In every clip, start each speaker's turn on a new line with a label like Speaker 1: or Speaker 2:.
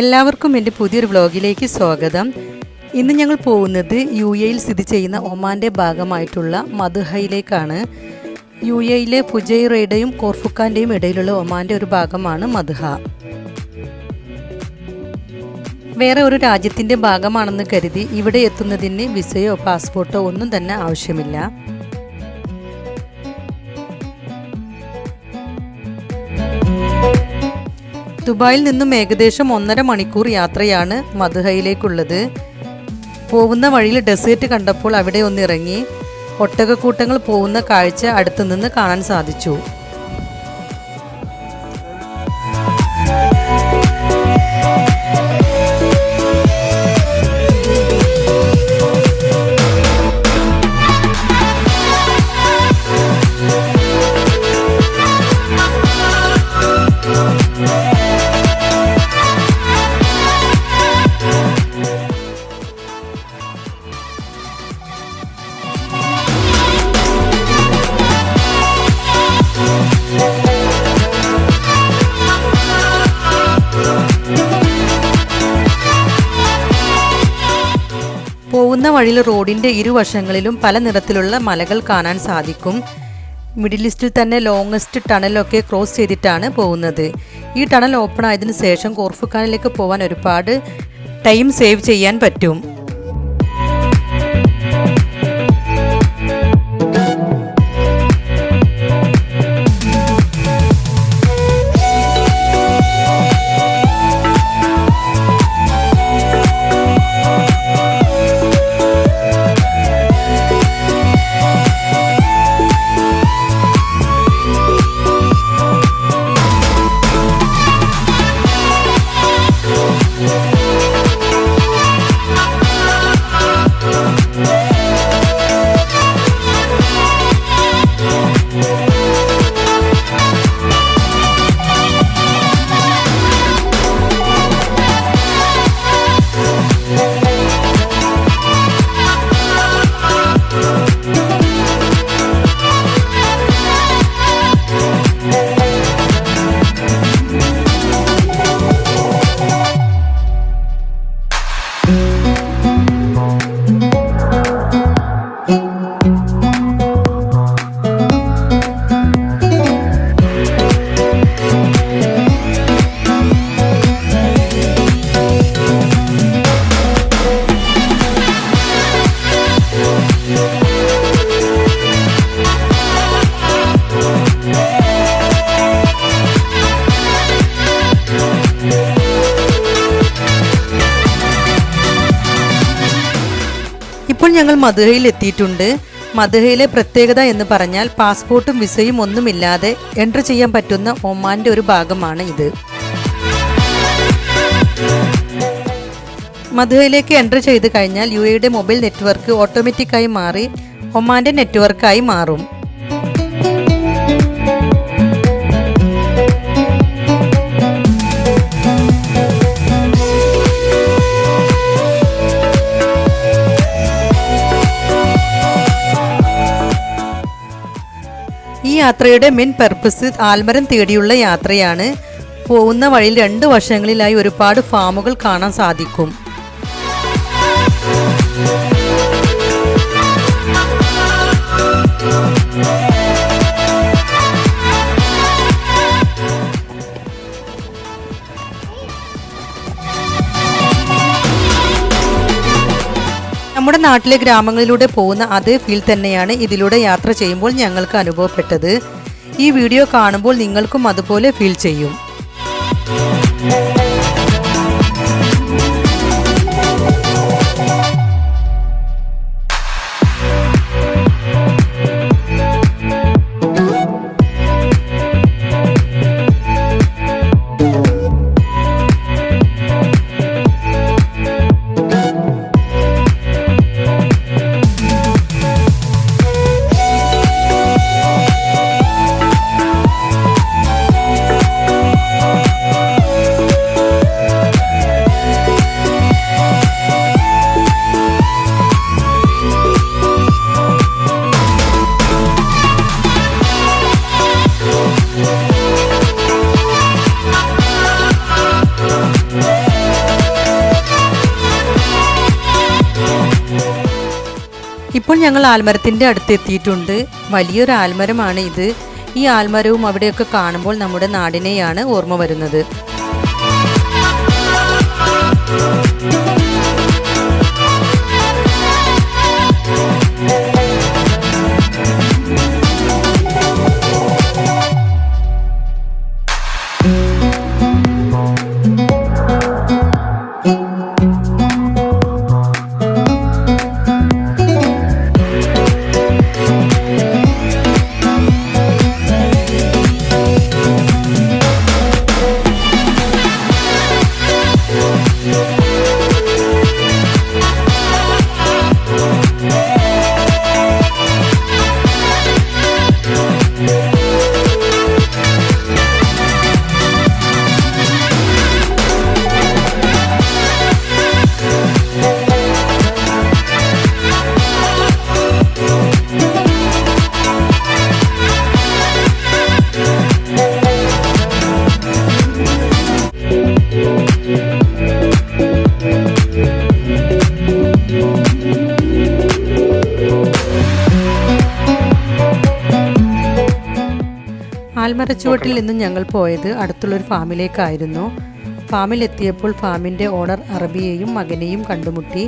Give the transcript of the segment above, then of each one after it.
Speaker 1: എല്ലാവർക്കും എൻ്റെ പുതിയൊരു വ്ലോഗിലേക്ക് സ്വാഗതം. ഇന്ന് ഞങ്ങൾ പോകുന്നത് UAE സ്ഥിതി ചെയ്യുന്ന ഒമാൻ്റെ ഭാഗമായിട്ടുള്ള മദ്ഹയിലേക്കാണ്. UAEയിലെ ഫുജൈറയുടെയും കോർഫുഖാൻ്റെയും ഇടയിലുള്ള ഒമാൻ്റെ ഒരു ഭാഗമാണ് മദ്ഹ. വേറെ ഒരു രാജ്യത്തിൻ്റെ ഭാഗമാണെന്ന് കരുതി ഇവിടെ എത്തുന്നതിന് വിസയോ പാസ്പോർട്ടോ ഒന്നും തന്നെ ആവശ്യമില്ല. ദുബായിൽ നിന്നും ഏകദേശം 1.5 മണിക്കൂർ യാത്രയാണ് മദ്ഹയിലേക്കുള്ളത്. പോകുന്ന വഴിയിൽ ഡെസേർട്ട് കണ്ടപ്പോൾ അവിടെ ഒന്നിറങ്ങി ഒട്ടകക്കൂട്ടങ്ങൾ പോകുന്ന കാഴ്ച അടുത്തുനിന്ന് കാണാൻ സാധിച്ചു. പോകുന്ന വഴിയിൽ റോഡിൻ്റെ ഇരുവശങ്ങളിലും പല നിറത്തിലുള്ള മലകൾ കാണാൻ സാധിക്കും. മിഡിൽ ഈസ്റ്റിൽ തന്നെ ലോങ്ങസ്റ്റ് ടണലൊക്കെ ക്രോസ് ചെയ്തിട്ടാണ് പോകുന്നത്. ഈ ടണൽ ഓപ്പൺ ആയതിനു ശേഷം കോർഫുഖാനിലേക്ക് പോകാൻ ഒരുപാട് ടൈം സേവ് ചെയ്യാൻ പറ്റും. ഇപ്പോൾ ഞങ്ങൾ മദ്ഹയിൽ എത്തിയിട്ടുണ്ട്. മദ്ഹയിലെ പ്രത്യേകത എന്ന് പറഞ്ഞാൽ പാസ്പോർട്ടും വിസയും ഒന്നുമില്ലാതെ എൻട്രി ചെയ്യാൻ പറ്റുന്ന ഒമാൻ്റെ ഒരു ഭാഗമാണ് ഇത്. മദ്ഹയിലേക്ക് എൻട്രി ചെയ്ത് കഴിഞ്ഞാൽ UAEയുടെ മൊബൈൽ നെറ്റ്വർക്ക് ഓട്ടോമാറ്റിക്കായി മാറി ഒമാൻ്റെ നെറ്റ്വർക്കായി മാറും. ഈ യാത്രയുടെ മെയിൻ പർപ്പസ് ആൽമരം തേടിയുള്ള യാത്രയാണ്. പോകുന്ന വഴിയിൽ 2 വശങ്ങളിലായി ഒരുപാട് ഫാമുകൾ കാണാൻ സാധിക്കും. നമ്മുടെ നാട്ടിലെ ഗ്രാമങ്ങളിലൂടെ പോകുന്ന അതേ ഫീൽ തന്നെയാണ് ഇതിലൂടെ യാത്ര ചെയ്യുമ്പോൾ ഞങ്ങൾക്ക് അനുഭവപ്പെട്ടത്. ഈ വീഡിയോ കാണുമ്പോൾ നിങ്ങൾക്കും അതുപോലെ ഫീൽ ചെയ്യും. ഇപ്പോൾ ഞങ്ങൾ ആൽമരത്തിൻ്റെ അടുത്ത് എത്തിയിട്ടുണ്ട്. വലിയൊരു ആൽമരമാണ് ഇത്. ഈ ആൽമരവും അവിടെയൊക്കെ കാണുമ്പോൾ നമ്മുടെ നാടിനെയാണ് ഓർമ്മ വരുന്നത്. ആൽമരച്ചുവട്ടിൽ നിന്നും ഞങ്ങൾ പോയത് അടുത്തുള്ളൊരു ഫാമിലേക്കായിരുന്നു. ഫാമിലെത്തിയപ്പോൾ ഫാമിൻ്റെ ഓണർ അറബിയെയും മകനെയും കണ്ടുമുട്ടി.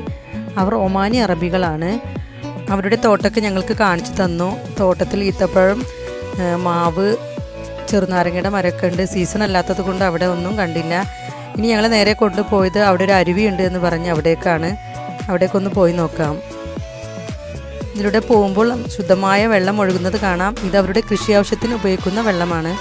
Speaker 1: അവർ ഒമാനി അറബികളാണ്. അവരുടെ തോട്ടമൊക്കെ ഞങ്ങൾക്ക് കാണിച്ചു തന്നു. തോട്ടത്തിൽ ഈത്തപ്പഴം, മാവ്, ചെറുനാരങ്ങയുടെ മരമൊക്കെ ഉണ്ട്. സീസൺ അല്ലാത്തത് കൊണ്ട് അവിടെ ഒന്നും കണ്ടില്ല. ഇനി ഞങ്ങൾ നേരെ കൊണ്ടുപോയത് അവിടെ ഒരു അരുവിയുണ്ട് എന്ന് പറഞ്ഞ് അവിടേക്കൊന്ന് പോയി നോക്കാം. ഇതിലൂടെ പോകുമ്പോൾ ശുദ്ധമായ വെള്ളം ഒഴുകുന്നത് കാണാം. ഇത് അവരുടെ കൃഷി ആവശ്യത്തിന് ഉപയോഗിക്കുന്ന വെള്ളമാണ്.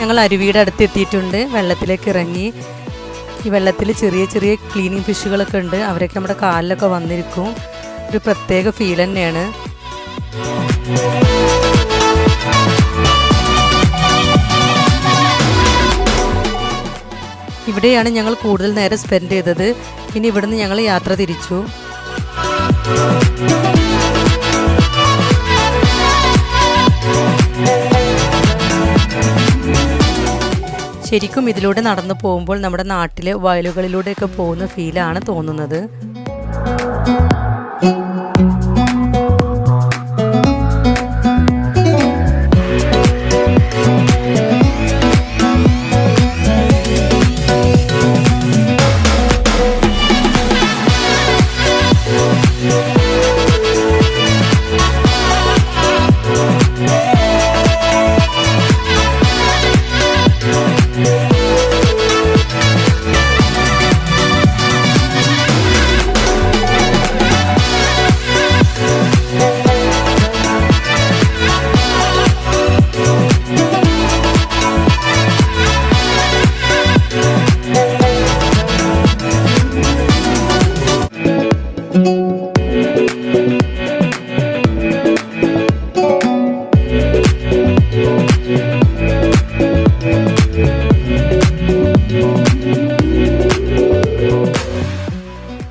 Speaker 1: ഞങ്ങൾ അരുവിയുടെ അടുത്ത് എത്തിയിട്ടുണ്ട്. വെള്ളത്തിലേക്ക് ഇറങ്ങി. ഈ വെള്ളത്തിൽ ചെറിയ ചെറിയ ക്ലീനിങ് ഫിഷുകളൊക്കെ ഉണ്ട്. അവരൊക്കെ നമ്മുടെ കാലിലൊക്കെ വന്നിരിക്കും. ഒരു പ്രത്യേക ഫീൽ തന്നെയാണ്. ഇവിടെയാണ് ഞങ്ങൾ കൂടുതൽ നേരം സ്പെൻഡ് ചെയ്തത്. ഇനി ഇവിടുന്ന് ഞങ്ങൾ യാത്ര തിരിച്ചു. ശരിക്കും ഇതിലൂടെ നടന്നു പോകുമ്പോൾ നമ്മുടെ നാട്ടിലെ വയലുകളിലൂടെയൊക്കെ പോകുന്ന ഫീലാണ് തോന്നുന്നത്.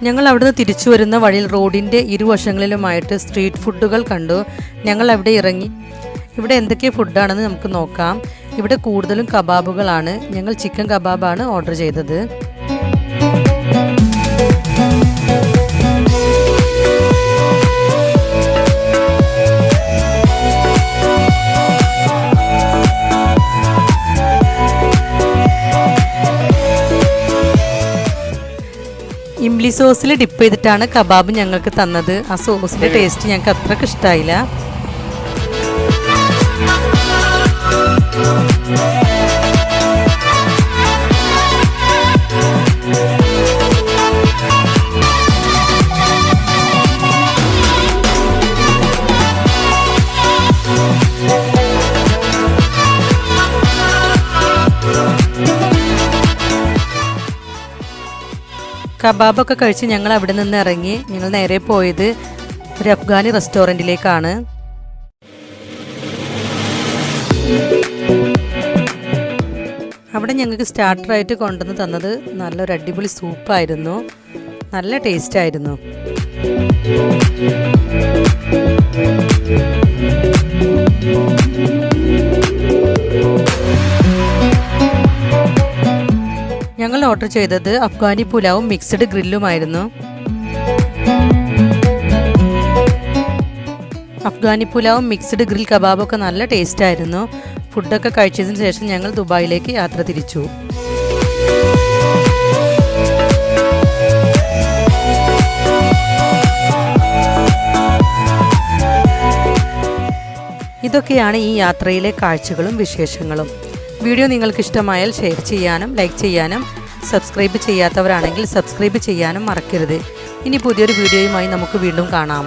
Speaker 1: ഞങ്ങൾ അവിടുന്ന് തിരിച്ചു വരുന്ന വഴിയിൽ റോഡിൻ്റെ ഇരുവശങ്ങളിലുമായിട്ട് സ്ട്രീറ്റ് ഫുഡുകൾ കണ്ടു. ഞങ്ങൾ അവിടെ ഇറങ്ങി. ഇവിടെ എന്തൊക്കെ ഫുഡാണെന്ന് നമുക്ക് നോക്കാം. ഇവിടെ കൂടുതലും കബാബുകളാണ്. ഞങ്ങൾ ചിക്കൻ കബാബാണ് ഓർഡർ ചെയ്തത്. ചില്ലി സോസിൽ ഡിപ്പ് ചെയ്തിട്ടാണ് കബാബ് ഞങ്ങൾക്ക് തന്നത്. ആ സോസിൻ്റെ ടേസ്റ്റ് ഞങ്ങൾക്ക് അത്രയ്ക്ക് ഇഷ്ടമായില്ല. കബാബൊക്കെ കഴിച്ച് ഞങ്ങൾ അവിടെ നിന്ന് ഇറങ്ങി. ഞങ്ങൾ നേരെ പോയത് ഒരു അഫ്ഗാനി റെസ്റ്റോറൻറ്റിലേക്കാണ്. അവിടെ ഞങ്ങൾക്ക് സ്റ്റാർട്ടറായിട്ട് കൊണ്ടുവന്ന് തന്നത് നല്ലൊരു അടിപൊളി സൂപ്പായിരുന്നു. നല്ല ടേസ്റ്റായിരുന്നു. ഞങ്ങൾ ഓർഡർ ചെയ്തത് അഫ്ഗാനി പുലാവും മിക്സ്ഡ് ഗ്രില്ലുമായിരുന്നു. അഫ്ഗാനി പുലാവും മിക്സ്ഡ് ഗ്രിൽ കബാബൊക്കെ നല്ല ടേസ്റ്റായിരുന്നു. ഫുഡൊക്കെ കഴിച്ചതിന് ശേഷം ഞങ്ങൾ ദുബായിലേക്ക് യാത്ര തിരിച്ചു. ഇതൊക്കെയാണ് ഈ യാത്രയിലെ കാഴ്ചകളും വിശേഷങ്ങളും. വീഡിയോ നിങ്ങൾക്ക് ഇഷ്ടമായാൽ ഷെയർ ചെയ്യാനും ലൈക്ക് ചെയ്യാനും സബ്സ്ക്രൈബ് ചെയ്യാത്തവരാണെങ്കിൽ സബ്സ്ക്രൈബ് ചെയ്യാനും മറക്കരുത്. ഇനി പുതിയൊരു വീഡിയോയുമായി നമുക്ക് വീണ്ടും കാണാം.